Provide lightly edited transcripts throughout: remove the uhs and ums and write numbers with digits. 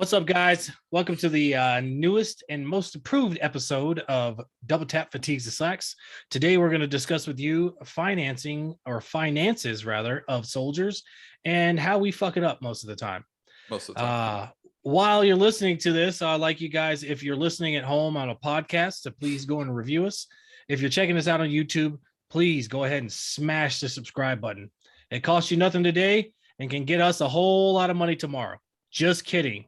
What's up, guys? Welcome to the newest and most approved episode of Double Tap Fatigues the Slacks. Today, we're going to discuss with you finances rather of soldiers and how we fuck it up most of the time. Most of the time. While you're listening to this, I'd like you guys, if you're listening at home on a podcast, to please go and review us. If you're checking us out on YouTube, please go ahead and smash the subscribe button. It costs you nothing today and can get us a whole lot of money tomorrow. Just kidding.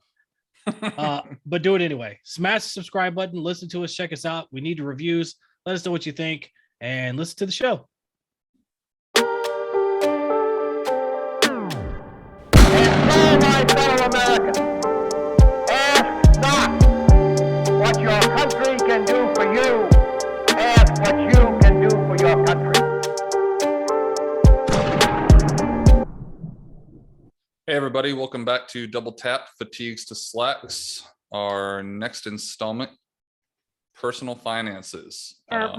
But do it anyway. Smash the subscribe button, listen to us, check us out. We need the reviews. Let us know what you think and listen to the show. And so, my fellow Americans, ask not what your country can do for you, ask what you can do for your country. Hey everybody, welcome back to Double Tap Fatigues to Slacks. Our next installment, personal finances, or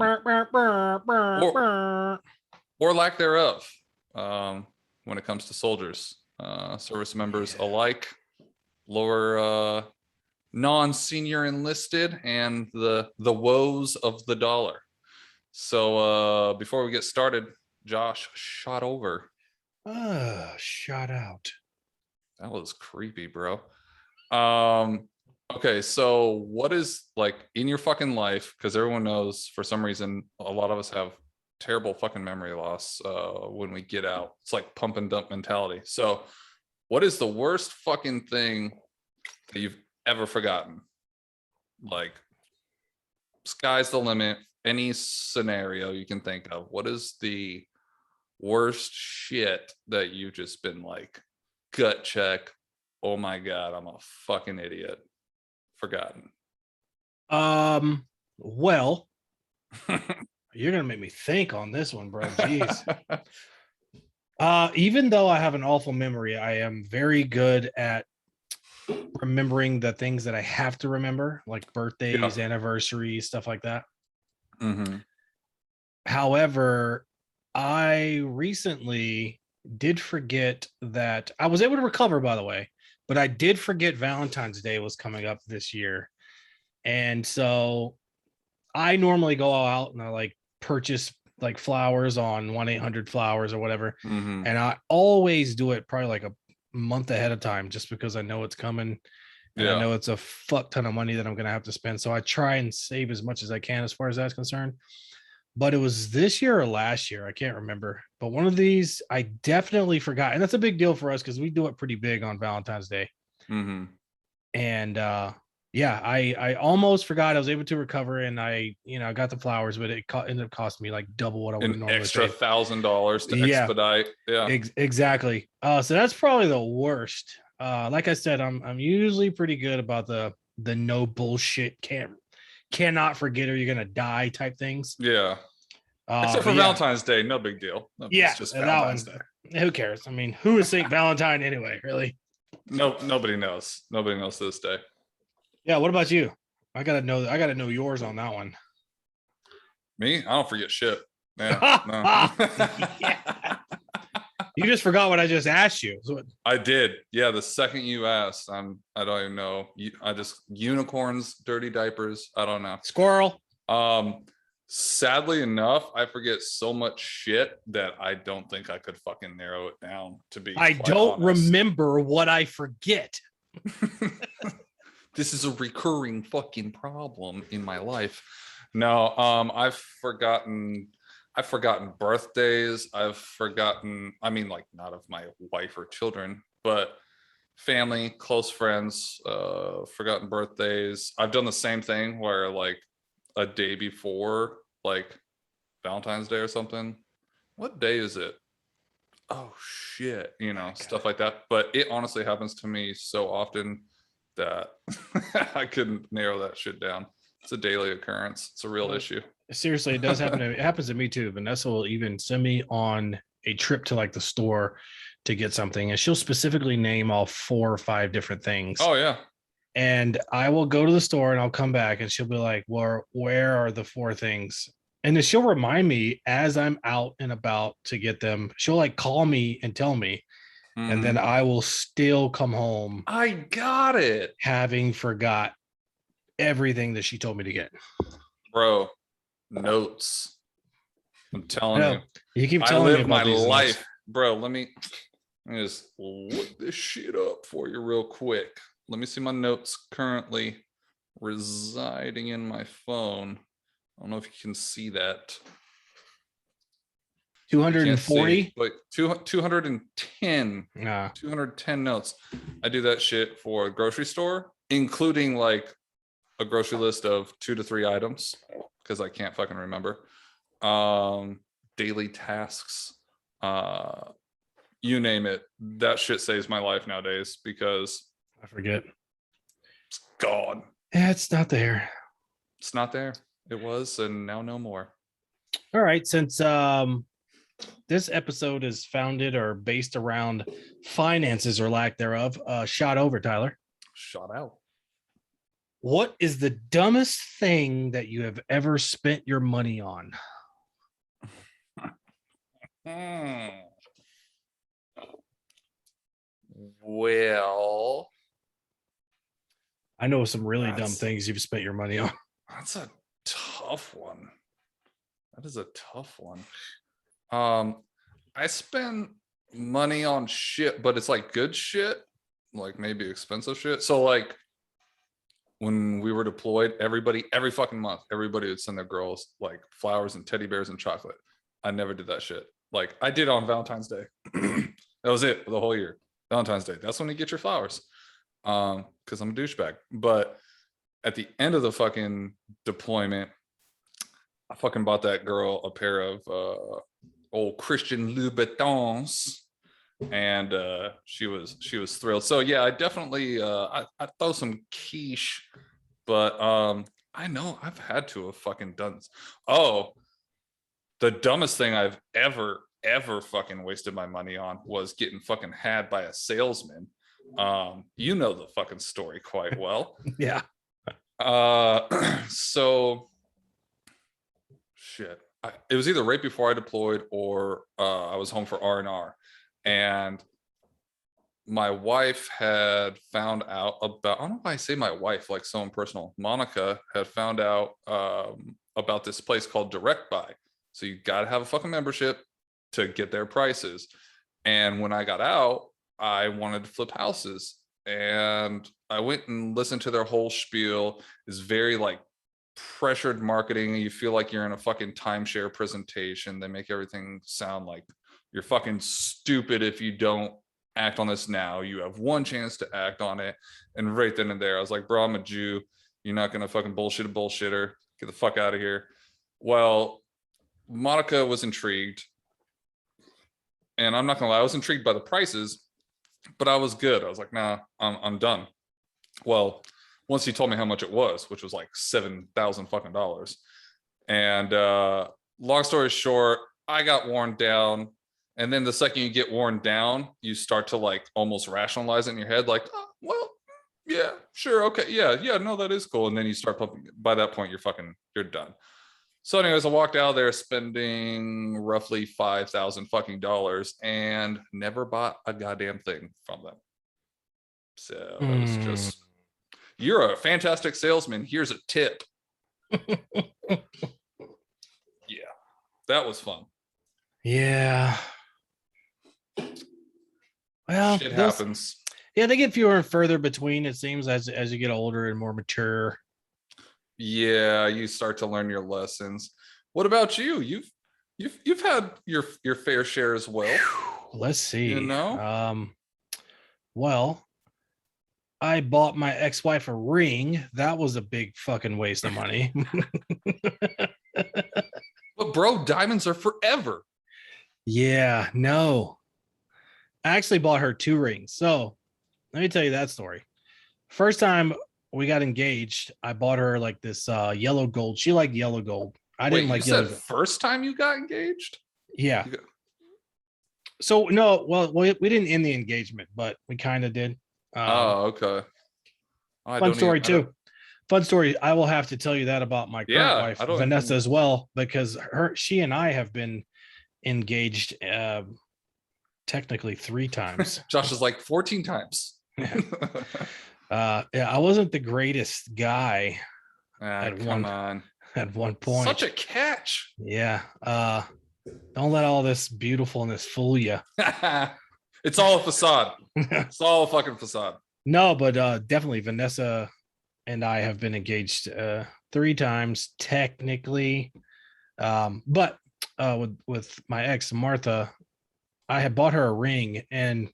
lack thereof, when it comes to soldiers, service members alike, lower non-senior enlisted, and the woes of the dollar. So before we get started, Josh, shot over. Shot out. That was creepy, bro. Okay, so what is like in your fucking life, because everyone knows for some reason a lot of us have terrible fucking memory loss when we get out. It's like pump and dump mentality. So what is the worst fucking thing that you've ever forgotten? Like, sky's the limit. Any scenario you can think of. What is the worst shit that you've just been like, gut check, oh my god, I'm a fucking idiot, forgotten? Well, you're gonna make me think on this one, bro. Jeez. Even though I have an awful memory, I am very good at remembering the things that I have to remember, like birthdays, anniversaries, stuff like that. However, I recently did forget that I was able to recover, by the way, but I did forget Valentine's Day was coming up this year. And so I normally go out and I like purchase like flowers on 1-800-Flowers or whatever. And I always do it probably like a month ahead of time just because I know it's coming. And I know it's a fuck ton of money that I'm going to have to spend. So I try and save as much as I can as far as that's concerned. But it was this year or last year, I can't remember. But one of these I definitely forgot. And that's a big deal for us because we do it pretty big on Valentine's Day. And I almost forgot. I was able to recover and I got the flowers, but it ended up costing me like double what I would normally pay. Extra $1,000 to expedite. Exactly. So that's probably the worst. Like I said, I'm usually pretty good about the no bullshit cannot forget or you're gonna die type things. Except for Valentine's Day, no big deal. It's just Valentine's Day. Who cares? I mean, who is Saint Valentine anyway? Really? Nobody knows. Nobody knows to this day. Yeah. What about you? I gotta know yours on that one. Me? I don't forget shit. Yeah. You just forgot what I just asked you. I did. Yeah, the second you asked, I don't even know. I just unicorns, dirty diapers. I don't know. Squirrel. Sadly enough, I forget so much shit that I don't think I could fucking narrow it down to be. I don't remember what I forget. This is a recurring fucking problem in my life. No, I've forgotten birthdays. I've forgotten, I mean, like not of my wife or children, but family, close friends, forgotten birthdays. I've done the same thing where like a day before, like Valentine's Day or something. What day is it? Oh shit, stuff like that. But it honestly happens to me so often that I couldn't narrow that shit down. It's a daily occurrence. It's a real issue. Seriously, it does happen. It happens to me too. Vanessa will even send me on a trip to like the store to get something, and she'll specifically name all 4 or 5 different things. Oh yeah. And I will go to the store and I'll come back and she'll be like, well, where are the 4 things? And then she'll remind me as I'm out and about to get them. She'll like call me and tell me. and then I will still come home I got it, having forgot everything that she told me to get. bro. Notes. I'm telling No, you, you keep I telling me live about my these life, notes. bro. Let me just look this shit up for you real quick. Let me see my notes currently residing in my phone. I don't know if you can see that. You can't see, 240. but 210 Nah. 210 notes. I do that shit for a grocery store, including like a grocery list of 2 to 3 items because I can't fucking remember. Daily tasks, you name it. That shit saves my life nowadays because I forget. it's gone. Yeah, it's not there. It's not there. It was, and now no more. All right, since this episode is founded or based around finances or lack thereof, shot over, Tyler. Shot out. What is the dumbest thing that you have ever spent your money on? Well, I know some really dumb That's- things you've spent your money on. that's a tough one. That is a tough one. I spend money on shit, but it's like good shit, like maybe expensive shit. So like when we were deployed, every fucking month, everybody would send their girls like flowers and teddy bears and chocolate. I never did that shit. Like I did on Valentine's Day. That was it for the whole year. Valentine's Day. That's when you get your flowers. Because I'm a douchebag. But at the end of the fucking deployment, I fucking bought that girl a pair of old Christian Louboutins, and she was thrilled. So yeah, I definitely I throw some quiche, but I know I've had to have fucking done this. Oh, the dumbest thing I've ever fucking wasted my money on was getting fucking had by a salesman. You know the fucking story quite well. Yeah. So shit. It was either right before I deployed or I was home for R&R, and my wife had found out about, I don't know why I say my wife like so impersonal. Monica had found out about this place called Direct Buy. So you got to have a fucking membership to get their prices. And when I got out, I wanted to flip houses, and I went and listened to their whole spiel. It's very like pressured marketing. You feel like you're in a fucking timeshare presentation. They make everything sound like you're fucking stupid if you don't act on this now. You have one chance to act on it. And right then and there, I was like, bro, I'm a Jew. You're not gonna fucking bullshit a bullshitter. Get the fuck out of here. Well, Monica was intrigued, and I'm not gonna lie, I was intrigued by the prices, but I was good. I was like, nah, I'm done. Well, once he told me how much it was, which was like $7,000 fucking dollars. And long story short, I got worn down. And then the second you get worn down, you start to like almost rationalize it in your head, like, oh, well, yeah, sure, okay, yeah, no, that is cool. And then you start pumping. By that point, you're done. So, anyways, I walked out of there spending roughly $5,000 fucking dollars and never bought a goddamn thing from them. So it was just, you're a fantastic salesman. Here's a tip. Yeah, that was fun. Yeah. Well, Shit happens. Yeah, they get fewer and further between, it seems, as you get older and more mature. Yeah, you start to learn your lessons. What about you? You've had your fair share as well. Let's see. You know? Well, I bought my ex-wife a ring. That was a big fucking waste of money. But bro, diamonds are forever. Yeah, no. I actually bought her 2 rings. So let me tell you that story. First time we got engaged, I bought her like this yellow gold. She liked yellow gold. I didn't like yellow gold. First time you got engaged? Yeah. So no, well, we didn't end the engagement, but we kind of did. Okay. Fun story too. Fun story. I will have to tell you that about my current wife, Vanessa, as well, because she and I have been engaged technically 3 times. Josh is like 14 times. Yeah. Yeah, I wasn't the greatest guy Come one on. at one point. Such a catch. Yeah. Don't let all this beautifulness fool you. It's all a facade. It's all a fucking facade. No, but definitely Vanessa and I have been engaged 3 times technically. But with my ex Martha, I had bought her a ring, and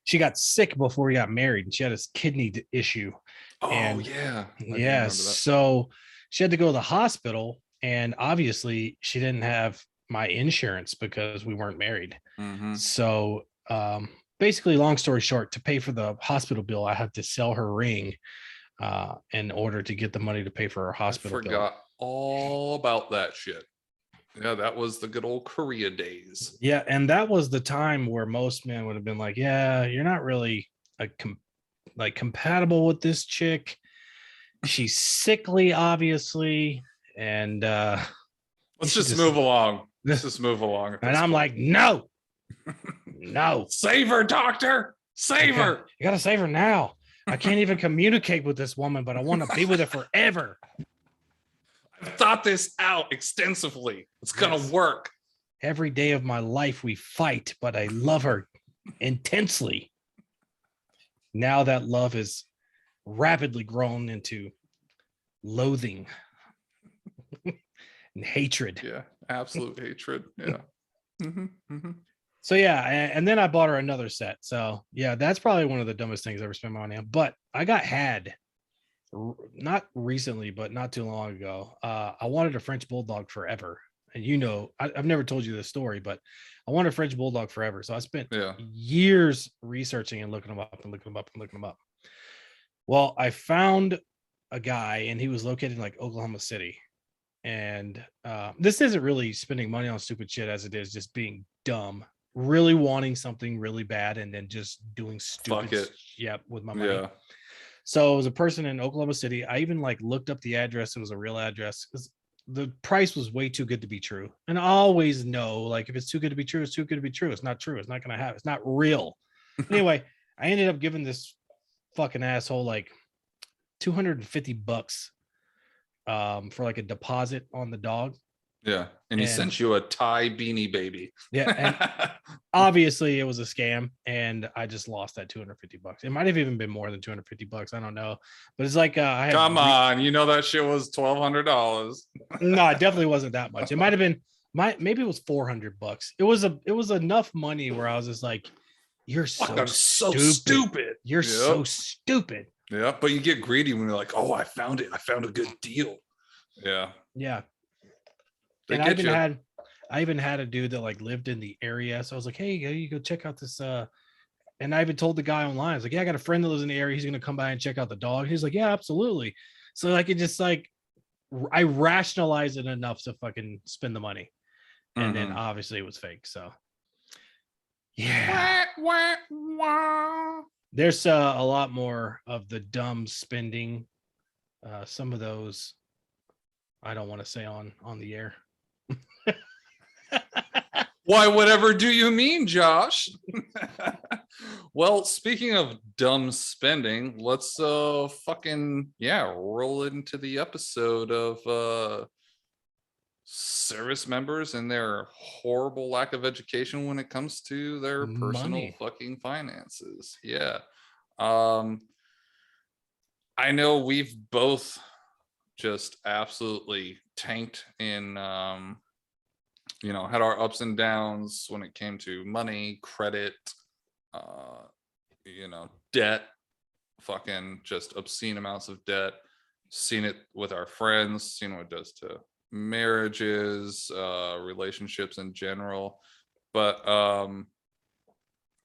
she got sick before we got married, and she had this kidney issue. Oh, And yeah. I do yeah, remember that. so she had to go to the hospital, and obviously she didn't have my insurance because we weren't married. Mhm. So basically, long story short, to pay for the hospital bill, I had to sell her ring in order to get the money to pay for her I hospital bill. forgot all about that shit. Yeah, that was the good old Korea days. Yeah, and that was the time where most men would have been like, "Yeah, you're not really compatible with this chick. She's sickly, obviously." And Let's you should just move along. Let's just move along. at and this I'm point. like, "No, no, save her, doctor. Save her. you gotta save her now. I can't even communicate with this woman, but I want to be with her forever." I've thought this out extensively. It's gonna Yes. work. Every day of my life we fight, but I love her intensely. Now that love is rapidly grown into loathing and hatred. Yeah, absolute hatred. Yeah. So yeah, and then I bought her another set. So yeah, that's probably one of the dumbest things I ever spent my money on. But I got not recently, but not too long ago. I wanted a French bulldog forever, and I've never told you this story, but I wanted a French bulldog forever. So I spent years researching and looking them up and looking them up and looking them up. Well, I found a guy, and he was located in like Oklahoma City. And this isn't really spending money on stupid shit as it is just being dumb, really wanting something really bad, and then just doing stupid with my money. Yeah. So it was a person in Oklahoma City. I even like looked up the address. It was a real address because the price was way too good to be true. And I always know, like, if it's too good to be true, it's too good to be true. It's not true. It's not going to happen. It's not real. Anyway, I ended up giving this fucking asshole like $250 for like a deposit on the dog. Yeah. And he sent you a Thai beanie baby. Yeah. And obviously it was a scam, and I just lost that $250. It might have even been more than $250. I don't know. But it's like Come on, you know that shit was $1,200. No, it definitely wasn't that much. It might have been maybe it was $400. It was enough money where I was just like, you're so stupid. You're so stupid. Yeah, but you get greedy when you're like, oh, I found it. I found a good deal. Yeah. Yeah. They And get you. I even had a dude that like lived in the area. So I was like, hey, you go check out this. And I even told the guy online, I was like, yeah, I got a friend that lives in the area. He's going to come by and check out the dog. He's like, yeah, absolutely. So like, it just like, I rationalized it enough to fucking spend the money. And then obviously it was fake. So yeah. There's a lot more of the dumb spending. Some of those I don't want to say on the air. Why, whatever do you mean, Josh? Well, speaking of dumb spending, let's fucking roll into the episode of service members and their horrible lack of education when it comes to their personal fucking finances. Yeah. I know we've both just absolutely tanked in had our ups and downs when it came to money, credit, debt, fucking just obscene amounts of debt. Seen it with our friends, seen what it does to marriages, relationships in general. But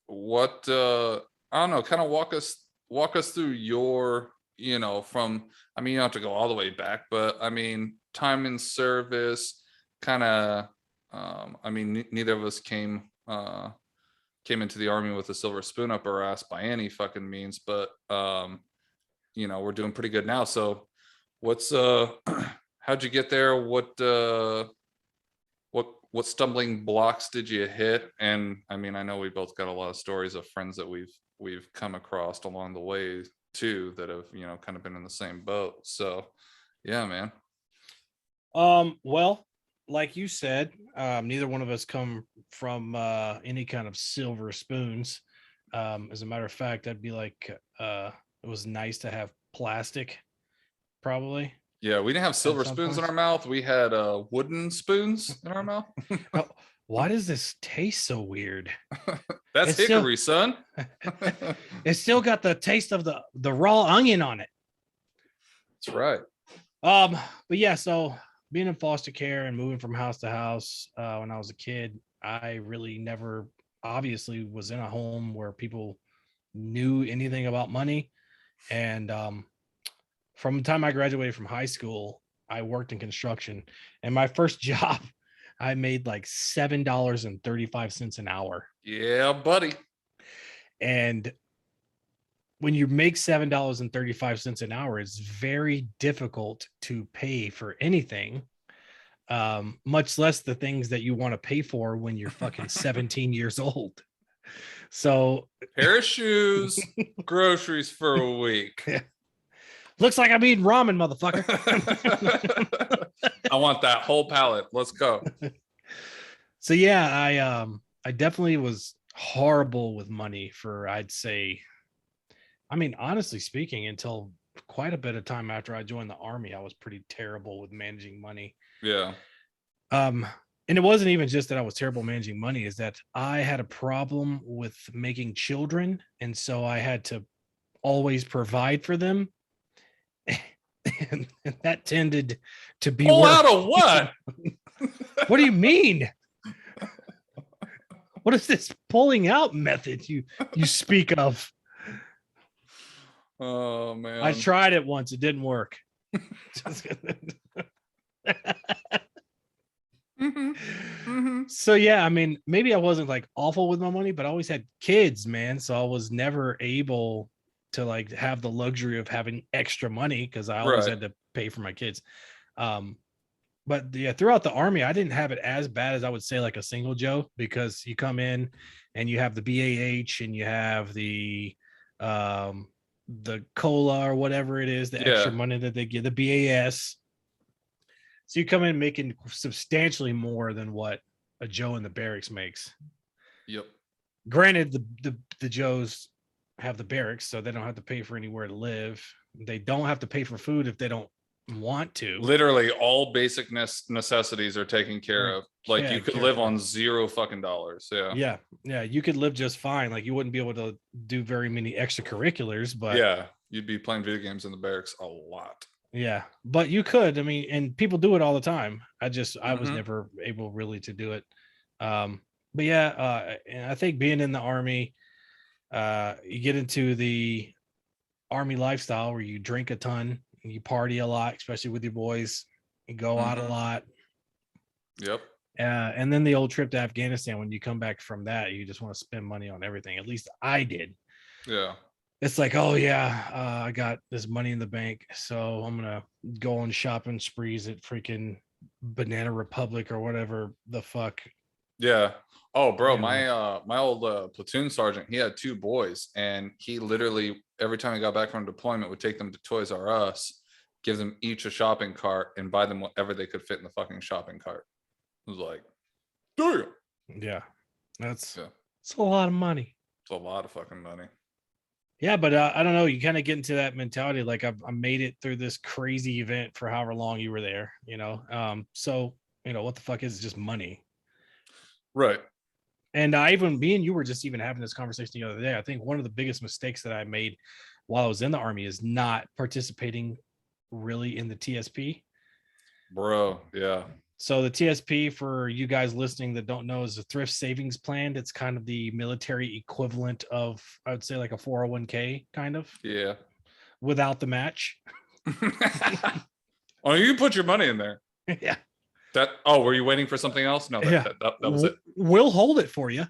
what I don't know, kind of walk us through your, from, I mean, you don't have to go all the way back, but I mean, time in service, kind of, I mean, neither of us came into the army with a silver spoon up our ass by any fucking means, but we're doing pretty good now. So what's how'd you get there? What what stumbling blocks did you hit? And I mean, I know we both got a lot of stories of friends that we've come across along the way too that have, you know, kind of been in the same boat. So yeah, man. Well, like you said, neither one of us come from any kind of silver spoons. As a matter of fact, I'd be like, it was nice to have plastic, probably. Yeah, we didn't have silver some spoons in points. our mouth. We had wooden spoons in our mouth. Oh, why does this taste so weird? That's It's still- hickory, son. It's still got the taste of the raw onion on it. That's right. But yeah, so being in foster care and moving from house to house when I was a kid, I really never obviously was in a home where people knew anything about money. And from the time I graduated from high school, I worked in construction. And my first job, I made like $7.35 an hour. Yeah, buddy. And when you make $7.35 an hour, it's very difficult to pay for anything, much less the things that you want to pay for when you're fucking 17 years old. So Pair of shoes, groceries for a week. looks like I'm eating ramen, motherfucker. I want that whole pallet. Let's go. So yeah, I definitely was horrible with money for, I'd say, I mean, honestly speaking, until quite a bit of time after I joined the army, I was pretty terrible with managing money. Yeah. And it wasn't even just that I was terrible managing money, is that I had a problem with making children. And so I had to always provide for them. And that tended to be Pull work. out of what? What do you mean? What is this pulling out method you speak of? Oh man. I tried it once. It didn't work. So yeah, I mean, maybe I wasn't like awful with my money, but I always had kids, man. So I was never able to like have the luxury of having extra money because I always Right. had to pay for my kids. But yeah, throughout the army, I didn't have it as bad as I would say like a single Joe, because you come in and you have the BAH and you have the cola or whatever it is, the extra Yeah. money that they give, the BAS. So you come in making substantially more than what a Joe in the barracks makes. Yep. Granted, the Joes have the barracks, so they don't have to pay for anywhere to live. They don't have to pay for food if they don't want to. Literally all basic necessities are taken care of. Like Yeah, you could care live for. on $0 fucking dollars. Yeah. Yeah, you could live just fine. Like you wouldn't be able to do very many extracurriculars, but Yeah. You'd be playing video games in the barracks a lot. yeah, but you could. I mean, and people do it all the time. I was Mhm. never able really to do it. But yeah, and I think being in the army, you get into the army lifestyle where you drink a ton, and you party a lot, especially with your boys. You go out a Mhm. lot. Yep. And then the old trip to Afghanistan, when you come back from that, you just want to spend money on everything. At least I did. Yeah. It's like, oh yeah, I got this money in the bank, so I'm gonna go on shopping sprees at freaking Banana Republic or whatever the fuck. Yeah. Oh, bro, Yeah. my old platoon sergeant, he had 2 boys, and he literally every time he got back from deployment would take them to Toys R Us, give them each a shopping cart, and buy them whatever they could fit in the fucking shopping cart. It was like, damn, Yeah, that's Yeah. it's a lot of money. it's a lot of fucking money. Yeah, but I don't know. You kind of get into that mentality, like I made it through this crazy event for however long you were there, you know. So you know what the fuck is just money. Right. And me and you were just even having this conversation the other day. I think one of the biggest mistakes that I made while I was in the army is not participating really in the TSP. Bro, yeah. So the TSP, for you guys listening that don't know, is a thrift savings plan. It's kind of the military equivalent of, I would say, like a 401k kind of, Yeah. without the match. Oh, you put your money in there. Yeah. Were you waiting for something else? No, that was it. We'll hold it for you.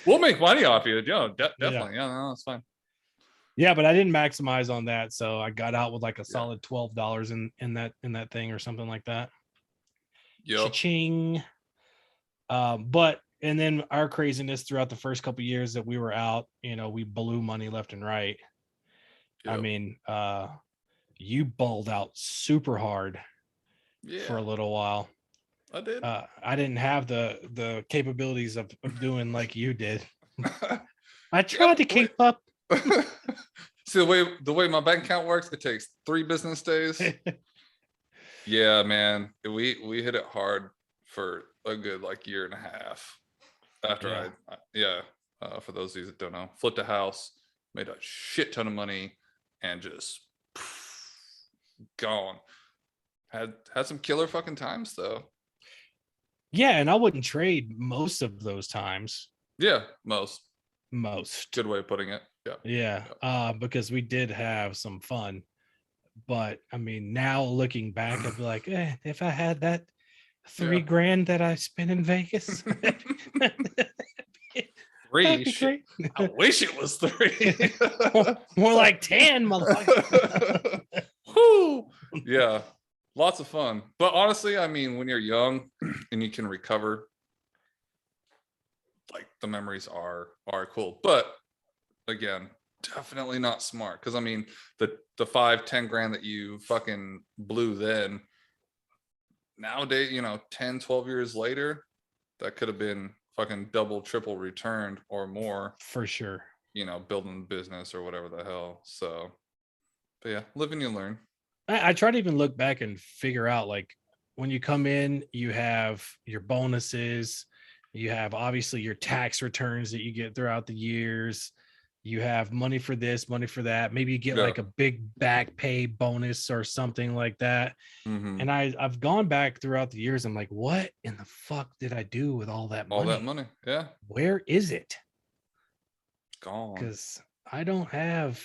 We'll make money off you. Yeah, definitely. Yeah, no, that's fine. Yeah, but I didn't maximize on that, so I got out with like a solid $12 in that thing or something like that. Yep. Cha-ching. But and then our craziness throughout the first couple years that we were out, we blew money left and right. I Yep. mean, you balled out super hard for a Yeah, little while. I did. I didn't have the capabilities of doing like you did. I Yeah, tried to keep up. See the way my bank account works, it takes 3 business days. Yeah, man, we hit it hard for a good like year and a half after Yeah. yeah. For those of you that don't know, flipped a house, made a shit ton of money, and just gone. Had some killer fucking times though. Yeah, and I wouldn't trade most of those times. Yeah, most Most. good way of putting it. Yeah. Yeah. Because we did have some fun. But I mean, now looking back, I'd be like, if I had that Yeah. $3,000 that I spent in Vegas, that'd be Shit. great. I wish it was 3. More like 10, motherfucker. Whew. Yeah, lots of fun. But honestly, I mean, when you're young and you can recover, like the memories are cool. But again, definitely not smart. Because I mean, the 5-10 grand that you fucking blew then, nowadays, 10, 12 years later, that could have been fucking double, triple returned or more. For sure. Building a business or whatever the hell. So, but yeah, live and you learn. I try to even look back and figure out, like, when you come in, you have your bonuses, you have obviously your tax returns that you get throughout the years, you have money for this, money for that, maybe you get Yeah. like a big back pay bonus or something like that. Mhm. And I've gone back throughout the years, I'm like, what in the fuck did I do with all that money? All that money. Yeah. Where is it? Gone. Because I don't have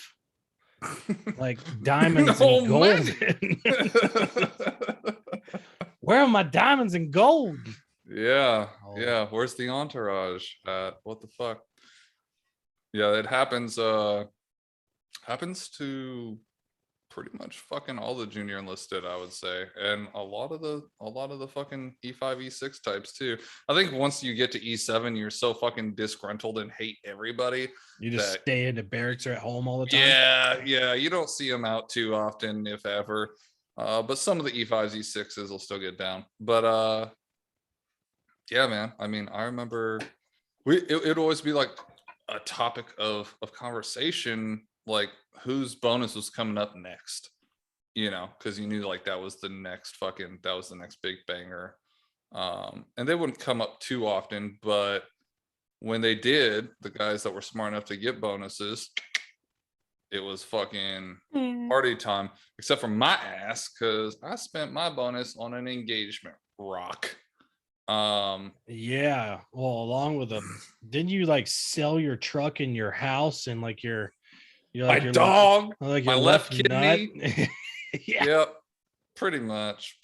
like diamonds No and gold. money. Where are my diamonds and gold? Yeah. Oh. Yeah. Where's the entourage? What the fuck? Yeah, it happens to pretty much fucking all the junior enlisted, I would say. And a lot of the fucking E5, E6 types too. I think once you get to E7, you're so fucking disgruntled and hate everybody. You just that, stay in the barracks or at home all the time. Yeah. You don't see them out too often, if ever. But some of the E5s, E6s will still get down. But yeah, man. I mean, I remember it'd always be like a topic of conversation, like whose bonus was coming up next, because you knew like that was the next big banger. And they wouldn't come up too often, but when they did, the guys that were smart enough to get bonuses, it was fucking party time, except for my ass, because I spent my bonus on an engagement rock. Yeah. Well, along with them, didn't you like sell your truck and your house and like your my your dog, like my your left nut? kidney. Yeah. Yep. Pretty much.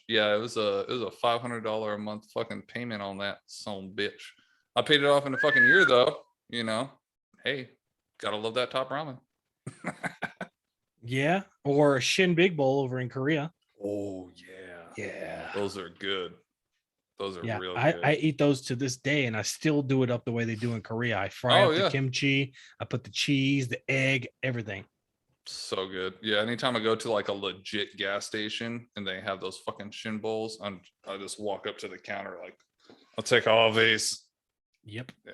Yeah, it was a $500 a month fucking payment on that son bitch. I paid it off in a fucking year though. Hey, gotta love that top ramen. Yeah. Or a Shin Big Bowl over in Korea. Oh yeah. Yeah. Those are good. Those are real I, good. I eat those to this day, and I still do it up the way they do in Korea. I fry up the kimchi, I put the cheese, the egg, everything. So good. Yeah, anytime I go to like a legit gas station and they have those fucking shin bowls, I just walk up to the counter like, I'll take all of these. Yep. Yeah.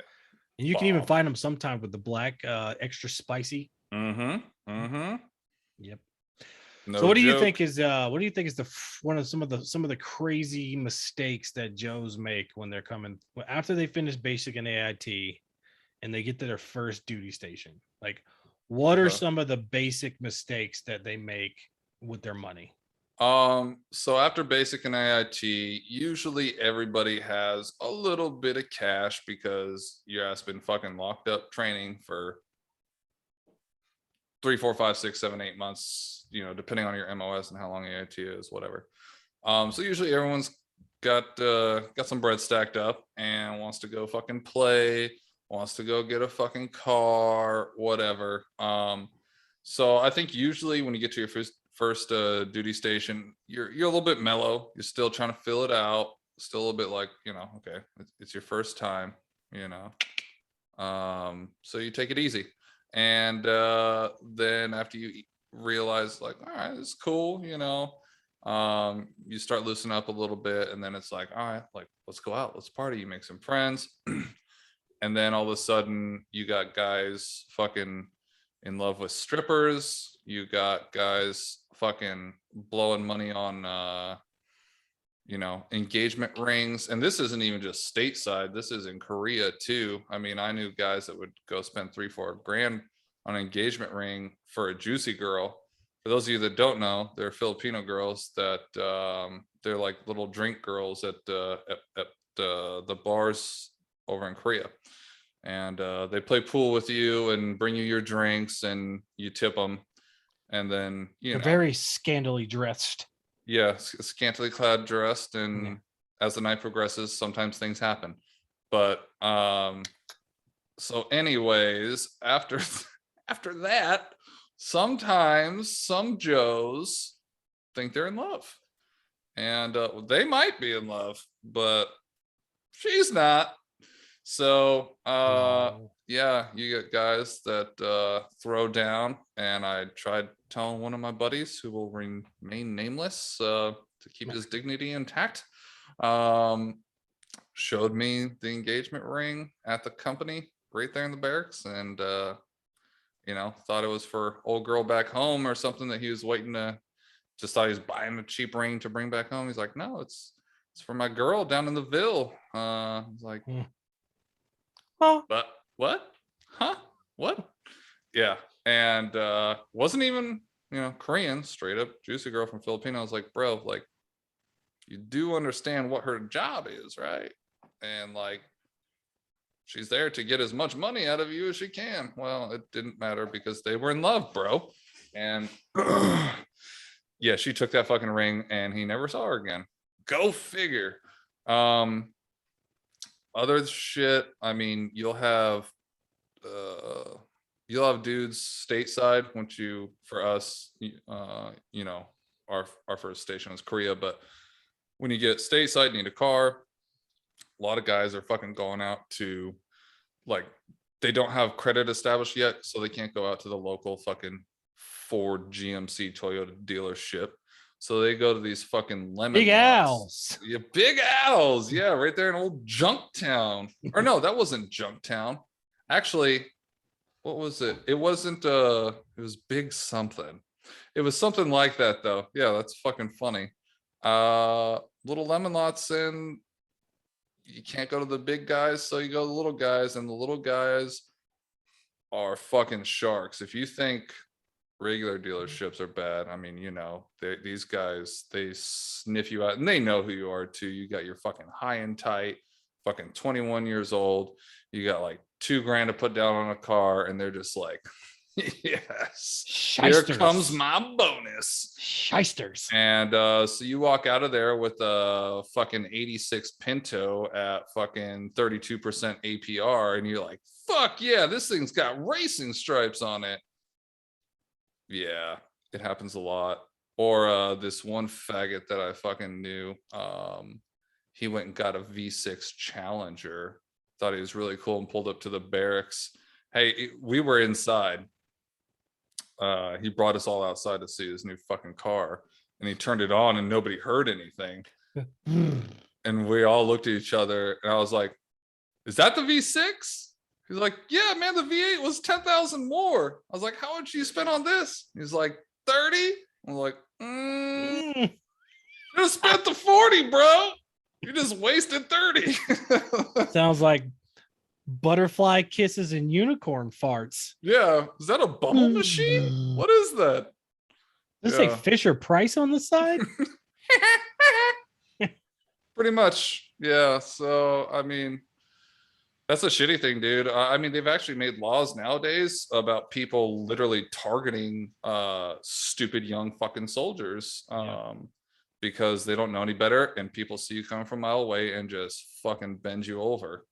And you can even find them sometimes with the black extra spicy. Mm-hmm. Yep. No so what do you joke. think is some of the crazy mistakes that Joes make when they're coming after they finish basic and AIT and they get to their first duty station? Like, what are some of the basic mistakes that they make with their money? So after basic and AIT, usually everybody has a little bit of cash because your ass been fucking locked up training for 3, 4, 5, 6, 7, 8 months, depending on your MOS and how long AIT is, whatever. So usually everyone's got some bread stacked up and wants to go fucking play, wants to go get a fucking car, whatever. So I think usually when you get to your first duty station, you're a little bit mellow. You're still trying to fill it out. Still a little bit like, okay, it's your first time, so you take it easy. And then after you realize like, all right, it's cool, you start loosening up a little bit, and then it's like, all right, like, let's go out, let's party, you make some friends. And then all of a sudden you got guys fucking in love with strippers. You got guys fucking blowing money on engagement rings. And this isn't even just stateside, this is in Korea too. I mean, I knew guys that would go spend 3-4 grand on an engagement ring for a juicy girl. For those of you that don't know, they're Filipino girls that they're like little drink girls at the bars over in Korea. And they play pool with you and bring you your drinks, and you tip them. And then They're very scantily dressed. Yeah, scantily clad, dressed, and as the night progresses, sometimes things happen. But so anyways, after that, sometimes some Joes think they're in love, and they might be in love, but she's not. So yeah, you get guys that throw down, and I tried telling one of my buddies, who will remain nameless to keep his dignity intact, showed me the engagement ring at the company right there in the barracks, and thought it was for old girl back home or something that he was waiting to, just thought he was buying a cheap ring to bring back home. He's like, no, it's for my girl down in the Ville. I was like, but what? Huh? What? Yeah. And wasn't even, Korean, straight up juicy girl from Filipino. I was like, bro, like, you do understand what her job is, right? And like, she's there to get as much money out of you as she can. Well, it didn't matter because they were in love, bro. And yeah, she took that fucking ring and he never saw her again. Go figure. Other shit, I mean, you'll have dudes stateside. Once you, for us, our first station is Korea, but when you get stateside, you need a car. A lot of guys are fucking going out to, like, they don't have credit established yet, so they can't go out to the local fucking Ford, GMC, Toyota dealership. So they go to these fucking lemon Big Al's. Yeah, Big Al's. Yeah, right there in old Junktown. Or no, that wasn't Junktown. Actually, what was it? It wasn't it was Big something. It was something like that though. Yeah, that's fucking funny. Little lemon lots, and you can't go to the big guys, so you go to the little guys, and the little guys are fucking sharks. If you think regular dealerships are bad, I mean, these guys, they sniff you out, and they know who you are too. You got your fucking high and tight, fucking 21 years old. You got like $2 grand to put down on a car, and they're just like, yes, Shysters. Here comes my bonus. Shysters. And so you walk out of there with a fucking 86 Pinto at fucking 32% APR, and you're like, fuck yeah, this thing's got racing stripes on it. Yeah, it happens a lot. Or this one faggot that I fucking knew, he went and got a V6 Challenger, thought he was really cool, and pulled up to the barracks. Hey, we were inside. He brought us all outside to see his new fucking car, and he turned it on and nobody heard anything. And we all looked at each other, and I was like, is that the V6? He's like, yeah, man, the V8 was 10,000 more. I was like, how much you spend on this? He's like, 30. I'm like, you just spent the 40, bro. You just wasted 30. Sounds like butterfly kisses and unicorn farts. Yeah, is that a bubble machine? What is that? Does it say Fisher Price on the side? Pretty much, yeah. So I mean, that's a shitty thing, dude. I mean, they've actually made laws nowadays about people literally targeting stupid young fucking soldiers because they don't know any better, and people see you coming from a mile away and just fucking bend you over.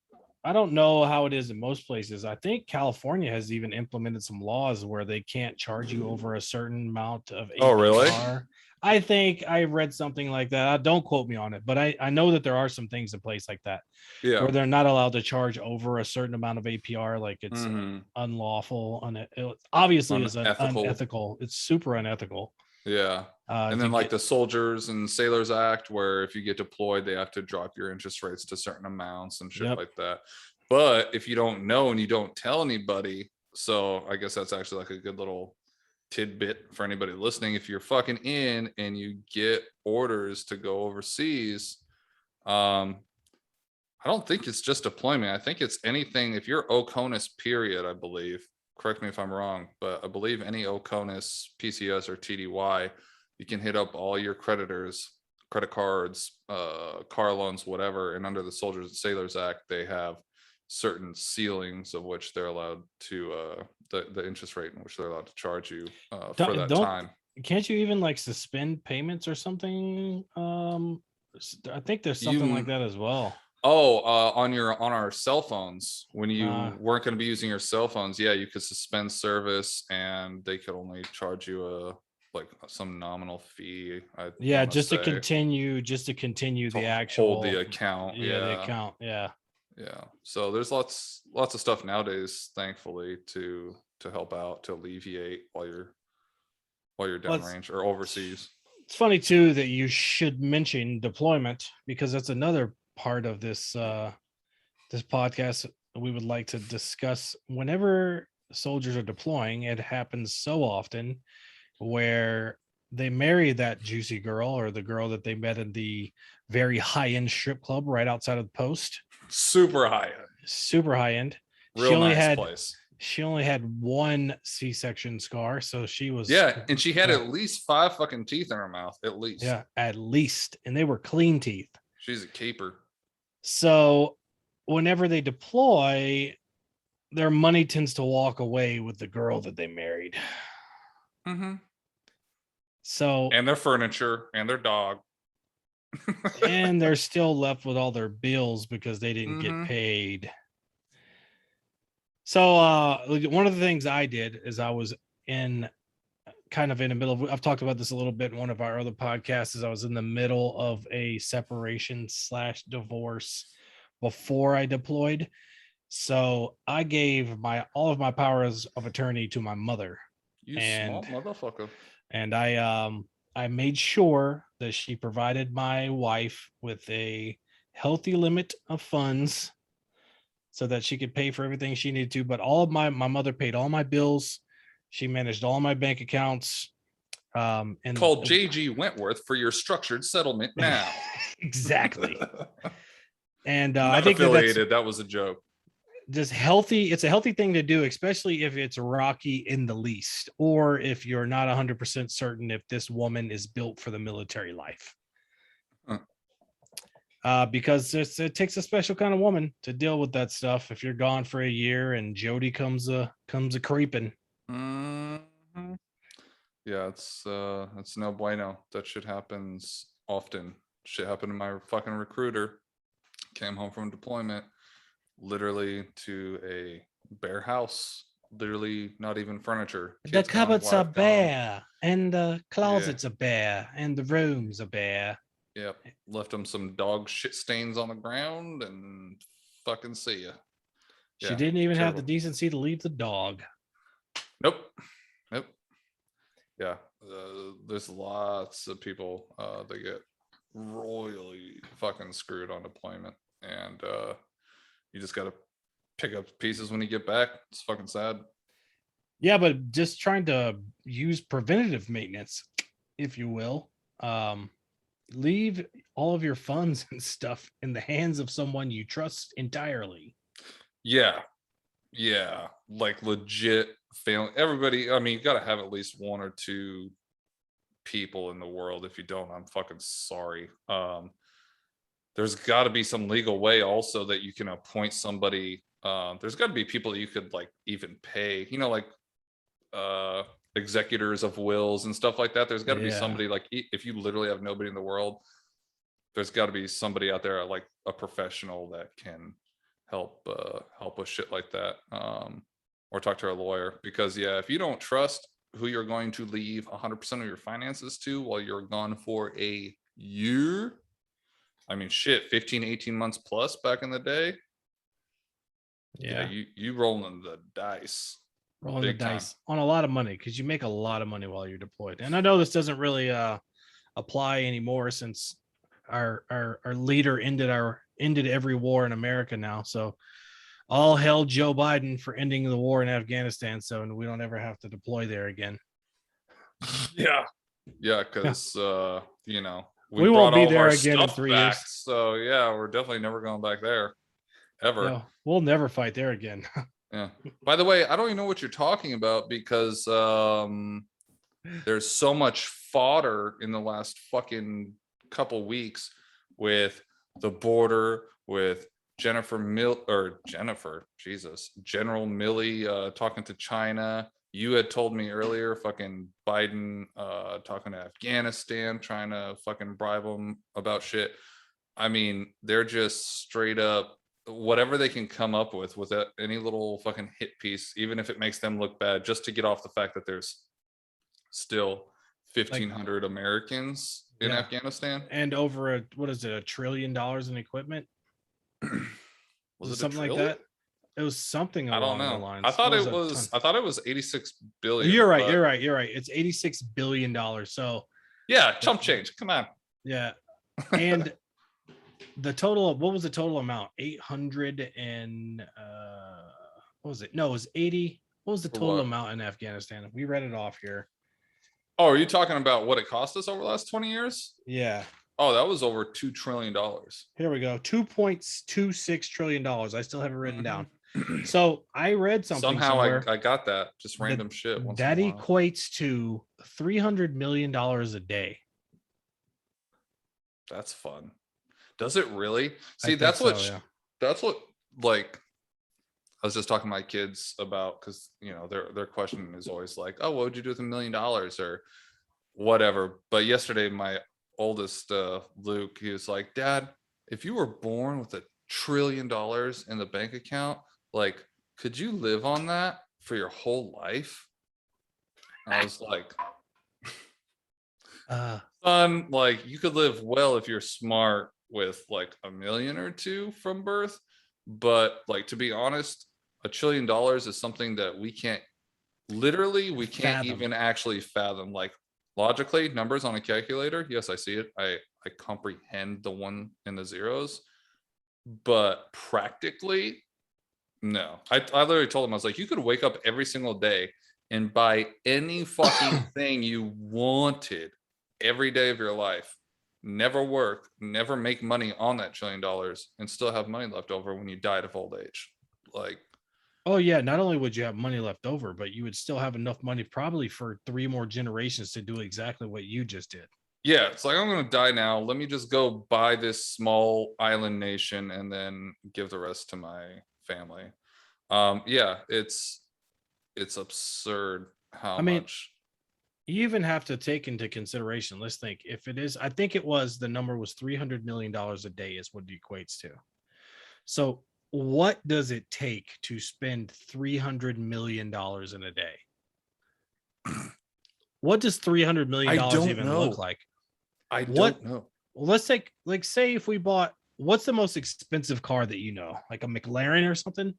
I don't know how it is in most places. I think California has even implemented some laws where they can't charge you over a certain amount of Oh, really? APR. I think I read something like that. Don't quote me on it, but I know that there are some things in place like that Yeah. where they're not allowed to charge over a certain amount of APR. Like it's Mhm. unlawful. It obviously is Unethical. unethical. It's super unethical. Yeah. And To then like get the Soldiers and Sailors Act, where if you get deployed, they have to drop your interest rates to certain amounts and shit Yep. like that. But if you don't know and you don't tell anybody, so I guess that's actually like a good little tidbit for anybody listening. If you're fucking in and you get orders to go overseas, I don't think it's just deployment. I think it's anything. If you're OCONUS period, I believe, correct me if I'm wrong, but I believe any OCONUS, PCS, or TDY, you can hit up all your creditors, credit cards, car loans, whatever. And under the Soldiers and Sailors Act, they have certain ceilings of which they're allowed to, the interest rate in which they're allowed to charge you for that time. Can't you even like suspend payments or something? I think there's something like that as well. Oh, on our cell phones, when you weren't going to be using your cell phones, yeah, you could suspend service and they could only charge you some nominal fee. Yeah, just to continue the actual hold the account. Yeah, the account. Yeah. Yeah. So there's lots of stuff nowadays, thankfully, to help out, to alleviate while you're downrange or overseas. It's funny too that you should mention deployment, because that's another part of this this podcast we would like to discuss. Whenever soldiers are deploying, it happens so often where they marry that juicy girl or the girl that they met in the very high-end strip club right outside of the post. Super high end. Real place. She only had one C-section scar, so she was and she had at least 5 fucking teeth in her mouth, at least. Yeah, at least, and they were clean teeth. She's a keeper. So whenever they deploy, their money tends to walk away with the girl that they married. Mm-hmm. So and their furniture and their dog. And they're still left with all their bills because they didn't get paid. So one of the things I did is I was in the middle of, I've talked about this a little bit in one of our other podcasts, is I was in the middle of a separation / divorce before I deployed. So I gave all of my powers of attorney to my mother. You small motherfucker. And I made sure that she provided my wife with a healthy limit of funds so that she could pay for everything she needed to. But my mother paid all my bills. She managed all my bank accounts. And call JG Wentworth for your structured settlement now. Exactly. And I think affiliated. That was a joke. Just healthy. It's a healthy thing to do, especially if it's rocky in the least, or if you're not 100% certain if this woman is built for the military life. Because it takes a special kind of woman to deal with that stuff. If you're gone for a year and Jody comes a creeping. Mm-hmm. Yeah, it's no bueno. That shit happens often. Shit happened to my fucking recruiter. Came home from deployment, literally to a bare house. Literally not even furniture. The cupboards are bare, and the closets are bare, and the rooms are bare. Yep. Left them some dog shit stains on the ground and fucking see ya. She didn't even have the decency to leave the dog. Nope. Yeah. There's lots of people that get royally fucking screwed on deployment. And you just got to pick up pieces when you get back. It's fucking sad. Yeah, but just trying to use preventative maintenance, if you will. Leave all of your funds and stuff in the hands of someone you trust entirely. Yeah. Like legit failing. Everybody, I mean, you got to have at least 1 or 2 people in the world. If you don't, I'm fucking sorry. There's got to be some legal way also that you can appoint somebody. There's got to be people that you could like even pay, like executors of wills and stuff like that. There's got to be somebody, like if you literally have nobody in the world, there's got to be somebody out there like a professional that can help with shit like that, or talk to a lawyer, because yeah, if you don't trust who you're going to leave 100% of your finances to while you're gone for a year, I mean shit, 15 18 months plus back in the day, yeah, you rolling the dice. Rolling the Big time. dice on a lot of money, because you make a lot of money while you're deployed. And I know this doesn't really apply anymore, since our leader ended every war in America now. So all hell Joe Biden for ending the war in Afghanistan, so we don't ever have to deploy there again. Yeah, because you know, We won't brought be all of there our again in stuff 3 back, years. so yeah, we're definitely never going back there ever. No, we'll never fight there again. Yeah. By the way, I don't even know what you're talking about, because there's so much fodder in the last fucking couple weeks with the border, with General Milley talking to China. You had told me earlier, fucking Biden talking to Afghanistan, trying to fucking bribe them about shit. I mean, they're just straight up whatever they can come up with any little fucking hit piece, even if it makes them look bad, just to get off the fact that there's still 1,500 Americans in Yeah. Afghanistan. And over $1 trillion in equipment. Was it something a like that? It was something I don't along the know. lines. I thought It it was. ton. I thought it was 86 Oh, billion. you're right. but- You're right. It's $86 billion. So Yeah, chump change. Come on. yeah. And the total, what was the total amount? 800 and what was it? No, it was 80. What was the For total what? amount in Afghanistan? We read it off here. Oh, are you talking about what it cost us over the last 20 years? Yeah. Oh, that was over $2 trillion. Here we go. $2.26 trillion. I still have it written down. Mhm. So I read something Somehow somewhere I got that. Just random shit. Once that in a while. equates to $300 million a day. That's fun. Does it really? I See, think that's what so, yeah. that's what like I was just talking to my kids about, because you know their question is always like, oh, what would you do with $1 million or whatever. But yesterday my oldest Luke, he was like, Dad, if you were born with $1 trillion in the bank account, like, could you live on that for your whole life? I was like, son, like, you could live well if you're smart with like $1 million or $2 from birth, but like, to be honest, $1 trillion is something that we can't Fathom. even actually fathom. Like, logically, numbers on a calculator, yes, I see it, I comprehend the one and the zeros, but practically no. I literally told him, I was like, you could wake up every single day and buy any fucking thing you wanted every day of your life, never work, never make money on that $1 trillion, and still have money left over when you died of old age. Like, oh yeah, not only would you have money left over, but you would still have enough money probably for 3 more generations to do exactly what you just did. yeah, it's like, I'm gonna die now, let me just go buy this small island nation and then give the rest to my family. Yeah, it's absurd how much. You even have to take into consideration, let's think, if it is, I think it was, the number was $300 million a day is what it equates to. So what does it take to spend $300 million in a day? What does $300 million even look like? I don't know. Well, let's take, like, say if we bought, what's the most expensive car that you know, like a McLaren or something?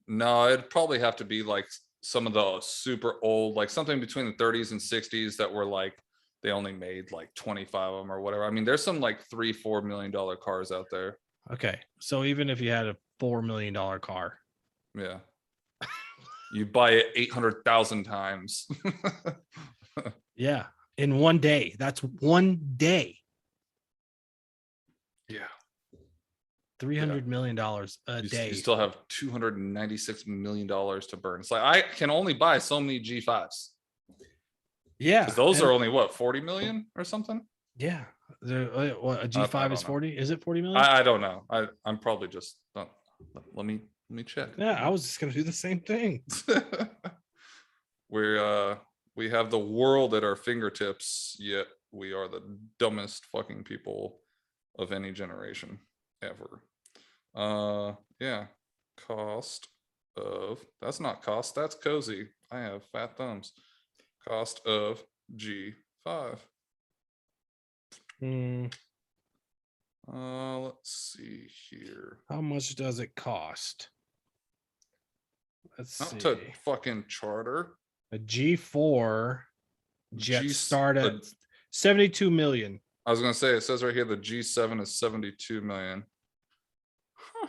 No, it'd probably have to be like some of the super old, like something between the 30s and 60s that were like, they only made like 25 of them or whatever. I mean, there's some like $3-4 million cars out there. Okay, so even if you had a $4 million car, yeah, you buy it 800,000 times. yeah, in one day. That's one day. Yeah, $300 million a day. You still have $296 million to burn. It's like, I can only buy so many G5s. Yeah, those are only what, 40 million or something. Yeah, what, a G5 is 40. Is it 40 million? I don't know. I'm probably just let me check. Yeah, I was just gonna do the same thing. We have the world at our fingertips, yet we are the dumbest fucking people of any generation ever. Yeah. Cost of, that's not cost, that's cozy. I have fat thumbs. Cost of G5. Let's see here. How much does it cost? Let's Not see. to fucking charter. A G4 jet G- start at a- 72 million. I was gonna say, it says right here the G7 is 72 million. Huh.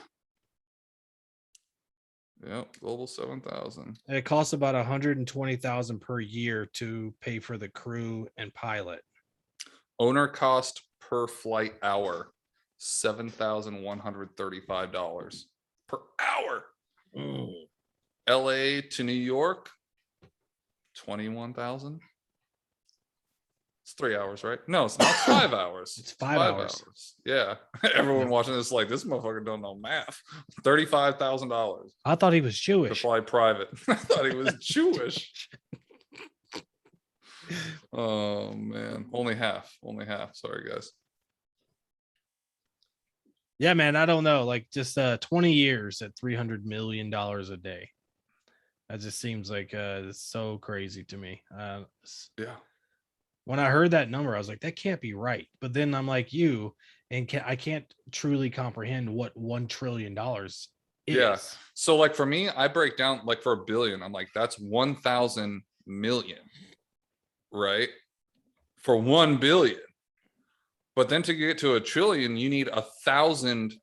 Yep, global 7,000. And it costs about 120,000 per year to pay for the crew and pilot. Owner cost per flight hour, $7,135 per hour. LA to New York, 21,000. It's 3 hours, right? No, it's not. 5 hours. It's 5 hours. Yeah. Everyone watching this is like, this motherfucker don't know math. $35,000 I thought he was to Jewish. fly private. I thought he was Jewish. Oh man, only half. Sorry, guys. Yeah, man. I don't know. Like just 20 years at $300 million a day. That just seems like it's so crazy to me. Yeah. When I heard that number, I was like, that can't be right. But then I'm like you, and I can't truly comprehend what $1 trillion is. Yeah. So like for me, I break down like for a billion, I'm like, that's 1,000 million, right? For 1 billion. But then to get to a trillion, you need 1,000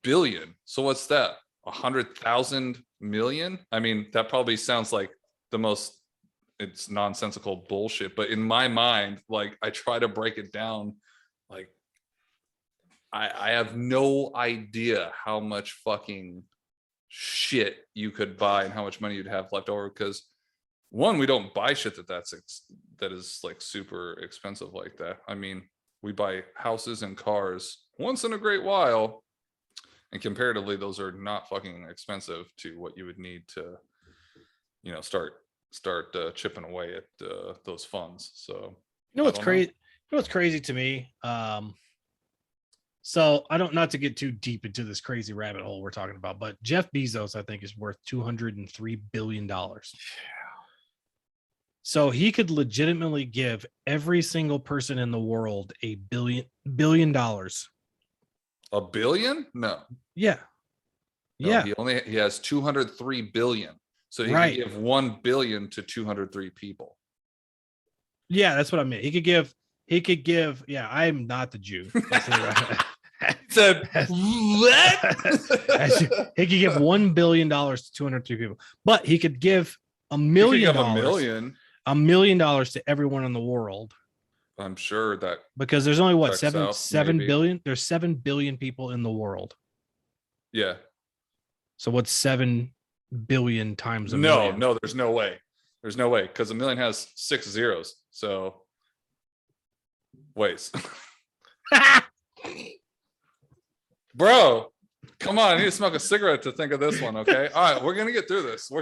billion. So what's that? 100,000 million? I mean, that probably sounds like the most, it's nonsensical bullshit. But in my mind, like I try to break it down, like I have no idea how much fucking shit you could buy and how much money you'd have left over, because one, we don't buy shit that is like super expensive like that. I mean, we buy houses and cars once in a great while, and comparatively those are not fucking expensive to what you would need to, you know, start chipping away at those funds. So You know what's crazy? You know what's crazy to me? So I don't, not to get too deep into this crazy rabbit hole we're talking about, but Jeff Bezos, I think, is worth $203 billion. Yeah. So he could legitimately give every single person in the world $1 billion. $1 billion? No. Yeah. No, Yeah. he has 203 billion. So he Right. can give 1 billion to 203 people. Yeah, that's what I meant. He could give, yeah, I'm not the Jew. Said what? He could give $1 billion to 203 people, but he could give $1 million. $1 million to everyone in the world. I'm sure that, because there's only what, out, 7 maybe. billion. There's 7 billion people in the world. Yeah. So what's 7 billion times a million? No, there's no way. There's no way, because a million has 6 zeros. So wait. Bro, come on, I need to smoke a cigarette to think of this one. Okay. All right, we're gonna get through this. All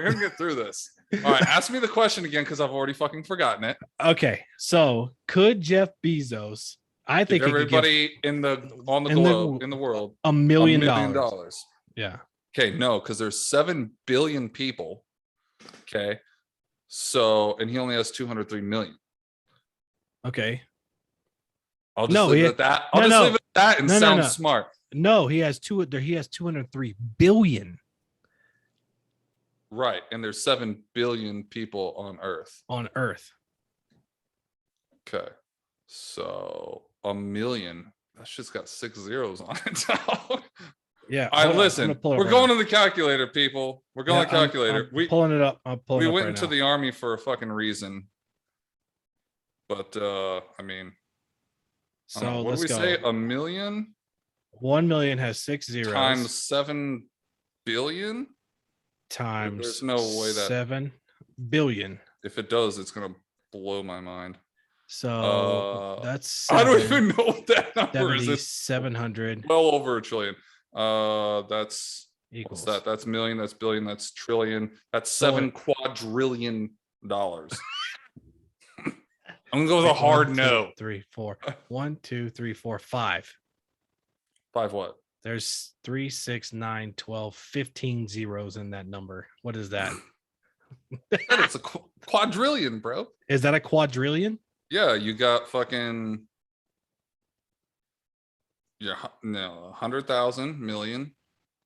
right, ask me the question again, because I've already fucking forgotten it. Okay, so could Jeff Bezos, I think everybody in the world $1 million. Yeah. Okay, no, because there's 7 billion people. Okay. So, and he only has 203 million. Okay. I'll just leave it at that. I'll just leave it at that and sound smart. No, he has 203 billion. Right. And there's 7 billion people on Earth. Okay. So $1 million. That shit's got 6 zeros on it. Yeah. All right, listen. We're going to the calculator, people. We're going to the calculator. I'm pulling it up. We went into the army for a fucking reason. But I mean, so what do we say? $1 million? 1 million has 6 zeros. Times 7 billion? Times there's no way that 7 billion. If it does, it's gonna blow my mind. So that's I don't even know what that number is. 700. Well over $1 trillion. That's equals that. That's million. That's billion. That's trillion. That's 7 quadrillion dollars. I'm gonna go with a hard no. 3, 4. 1, 2, 3, 4, 5. 5 what? There's 3, 6, 9, 12, 15 zeros in that number. What is that? It's a quadrillion, bro. Is that a quadrillion? Yeah, you got fucking. Yeah, no, 100,000, million,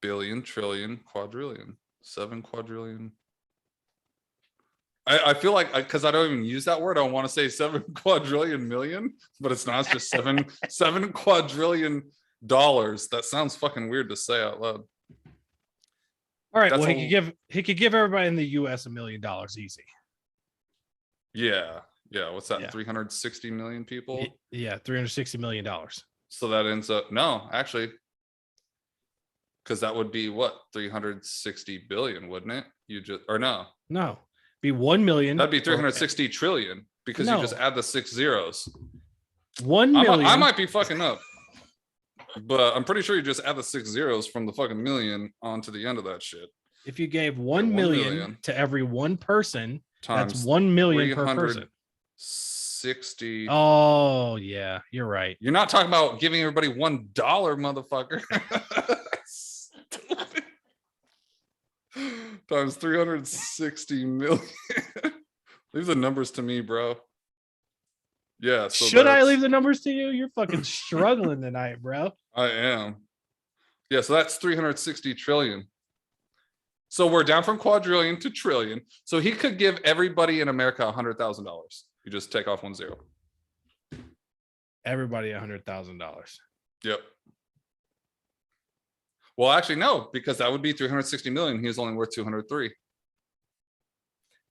billion, trillion, quadrillion, 7 quadrillion. I feel like because I don't even use that word, I want to say 7 quadrillion million, but it's not. It's just 7 quadrillion dollars. That sounds fucking weird to say out loud. All right. That's Well, he could give everybody in the U.S. $1 million easy. Yeah. What's that? Yeah. 360 million people. Yeah, $360 million. So that ends up actually, because that would be what 360 billion, wouldn't it? No, be 1 million. that'd be 360 trillion because you just add the 6 zeros. 1 million. I might be fucking up, but I'm pretty sure you just add the 6 zeros from the fucking million onto the end of that shit. If you gave 1 million to every one person, times that's 1 million per person. 60. Oh yeah, you're right. You're not talking about giving everybody $1, motherfucker. Times 360 million. Leave the numbers to me, bro. Yeah. So should I leave the numbers to you? You're fucking struggling tonight, bro. I am. Yeah, so that's 360 trillion. So we're down from quadrillion to trillion. So he could give everybody in America $100,000. You just take off 1 zero. Everybody $100,000. Yep. Well, actually, no, because that would be 360 million. He is only worth 203.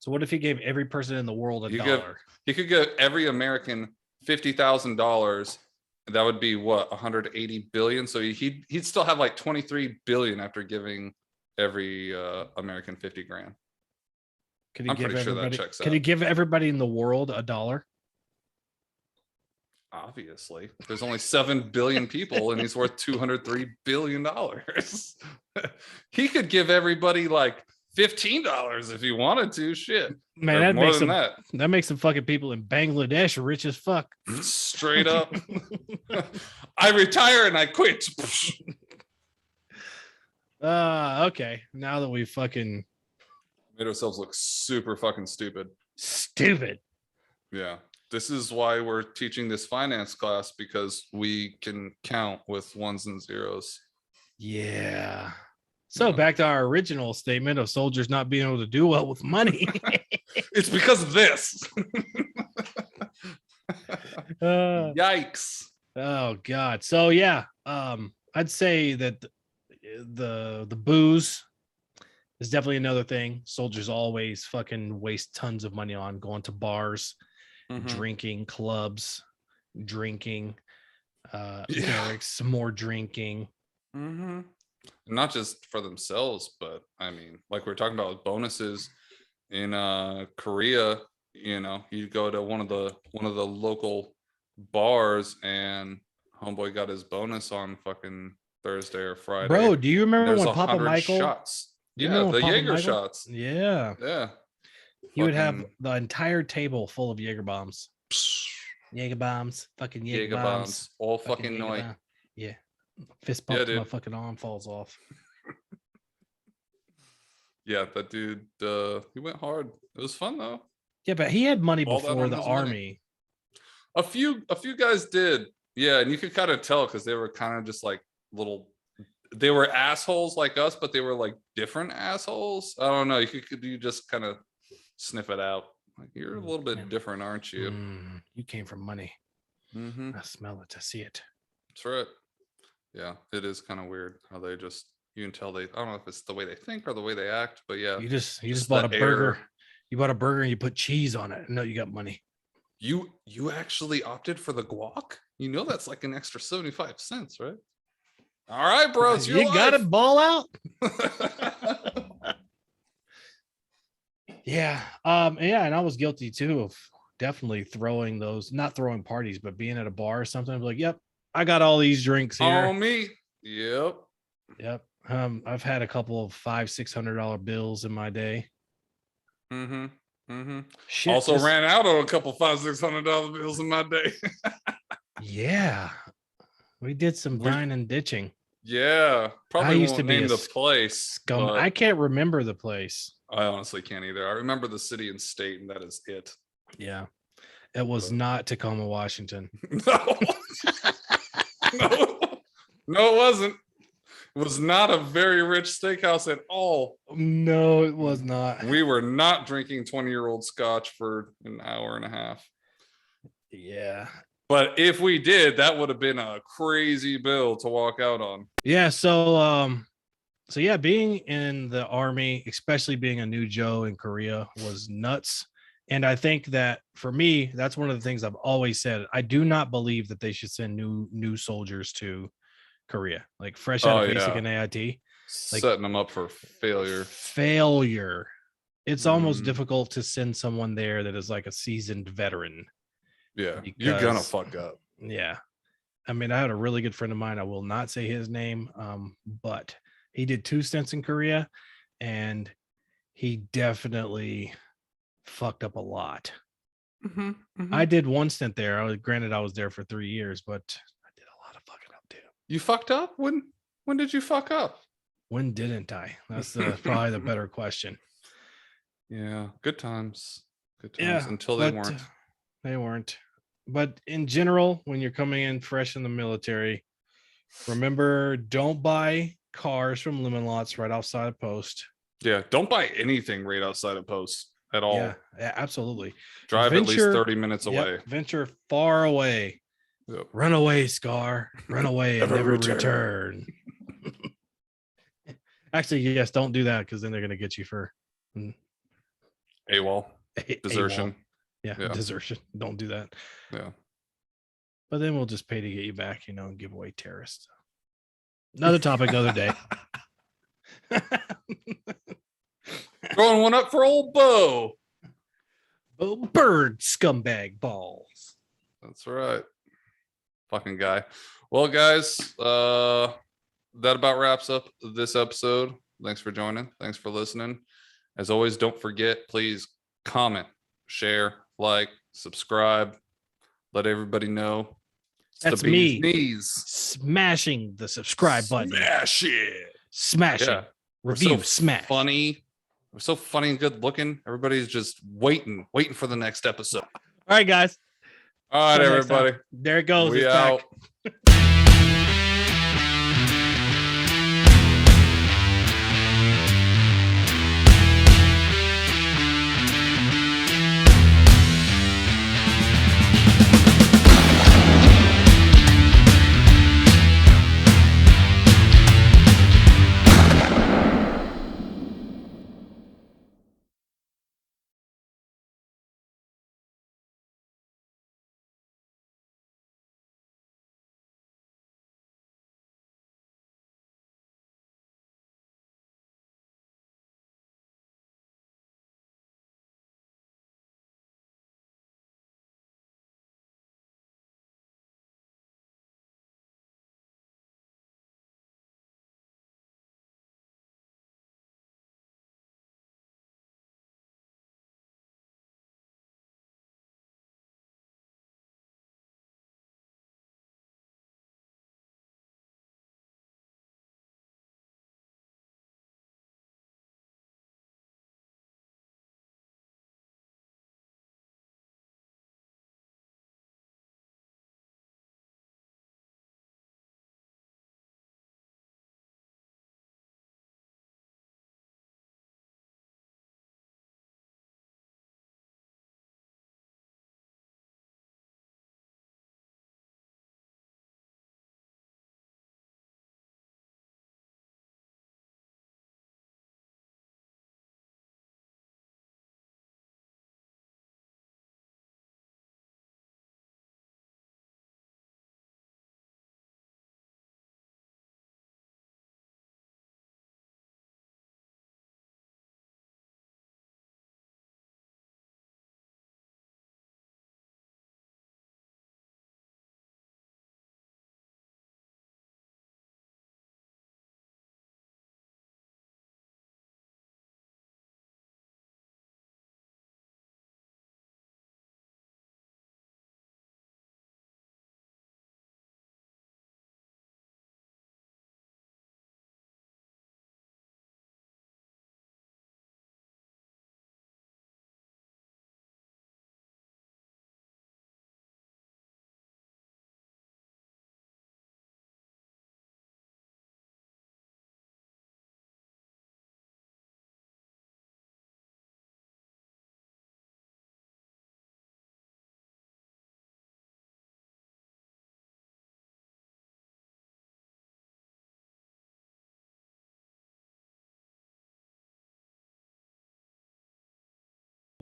So what if he gave every person in the world a dollar? He could give every American $50,000. That would be what, 180 billion. So he'd still have like 23 billion after giving every American 50 grand. I'm pretty sure that checks out. Could he give everybody in the world a dollar? Obviously, there's only 7 billion people and he's worth $203 billion. He could give everybody like $15 if he wanted to. Shit, man, that makes some fucking people in Bangladesh rich as fuck. Straight up. I retire and I quit. Okay. Now that we fucking made ourselves look super fucking stupid. Yeah. This is why we're teaching this finance class, because we can count with ones and zeros. Yeah. So back to our original statement of soldiers not being able to do well with money. It's because of this. Yikes. Oh God. So yeah, I'd say that the booze is definitely another thing. Soldiers always fucking waste tons of money on going to bars, drinking, clubs, drinking, some more drinking. Not just for themselves, but I mean, like we're talking about with bonuses in Korea. You know, you go to one of the local bars and homeboy got his bonus on fucking Thursday or Friday. Bro, do you remember There's when Papa Michael shots? Yeah, the Jaeger shots. Yeah. He would have the entire table full of Jaeger bombs. Jaeger bombs. Fucking Jaeger bombs. All fucking night. Yeah. Fist bump, my fucking arm falls off. Yeah, that dude, he went hard. It was fun though. Yeah, but he had money before the army. A few guys did. Yeah, and you could kind of tell because they were kind of just like they were assholes like us, but they were like different assholes. I don't know. You just kind of sniff it out. Like, you're a little bit different, aren't you? You came from money. I smell it. I see it. That's right. Yeah, it is kind of weird how they just, you can tell I don't know if it's the way they think or the way they act, but yeah. You just bought a burger. You bought a burger and you put cheese on it. No, you got money. You actually opted for the guac? You know that's like an extra 75 cents, right? All right, bro. It's your life. Got it, ball out. Yeah. And I was guilty too of definitely throwing those, not throwing parties, but being at a bar or something. I'm like, yep, I got all these drinks here. Oh, me. Yep. I've had a couple of $500-$600 bills in my day. Shit, Also just- ran out on a couple $500-$600 bills in my day. Yeah, we did some We- dying and ditching. Yeah, probably used won't to be name a the place. Scum. But I can't remember the place. I honestly can't either. I remember the city and state, and that is it. Yeah, it was not Tacoma, Washington. No, no, no, it wasn't. It was not a very rich steakhouse at all. No, it was not. We were not drinking 20-year-old scotch for an hour and a half. Yeah. But if we did, that would have been a crazy bill to walk out on. Yeah. So yeah, being in the army, especially being a new Joe in Korea, was nuts. And I think that for me, that's one of the things I've always said. I do not believe that they should send new soldiers to Korea, like fresh out of basic and AIT. Like, setting them up for failure. Failure. It's almost Mm. difficult to send someone there that is like a seasoned veteran. Yeah, you're gonna Because- fuck up. Yeah. I mean, I had a really good friend of mine. I will not say his name, but he did 2 stints in Korea and he definitely fucked up a lot. I did 1 stint there. Granted, I was there for 3 years, but I did a lot of fucking up too. You fucked up? When did you fuck up? When didn't I? That's probably the better question. Yeah, good times. Good times Yeah, until they but, weren't. They weren't. But in general, when you're coming in fresh in the military, remember, don't buy cars from lemon lots right outside of post. Yeah, don't buy anything right outside of post at all. Yeah, absolutely. Drive at least Venture- 30 minutes Yep, away. venture far away. Yep. Run away, Scar. Run away and Never never return. Actually, yes, don't do that because then they're gonna get you for AWOL. AWOL. Desertion. Yeah, Yeah. desertion. Don't do that. Yeah. But then we'll just pay to get you back, and give away terrorists. Another topic, another day. Throwing one up for old Bo. Oh, bird scumbag balls. That's right. Fucking guy. Well, guys, that about wraps up this episode. Thanks for joining. Thanks for listening. As always, don't forget, please comment, share, like, subscribe. Let everybody know. It's That's the bee's me. Knees. Smashing the subscribe button. Smash it. Smashing. Yeah. Review. So Smash. Funny. We're so funny and good looking. Everybody's just waiting for the next episode. All right, guys. All right, Till next time. everybody. There it goes. We It's out. back.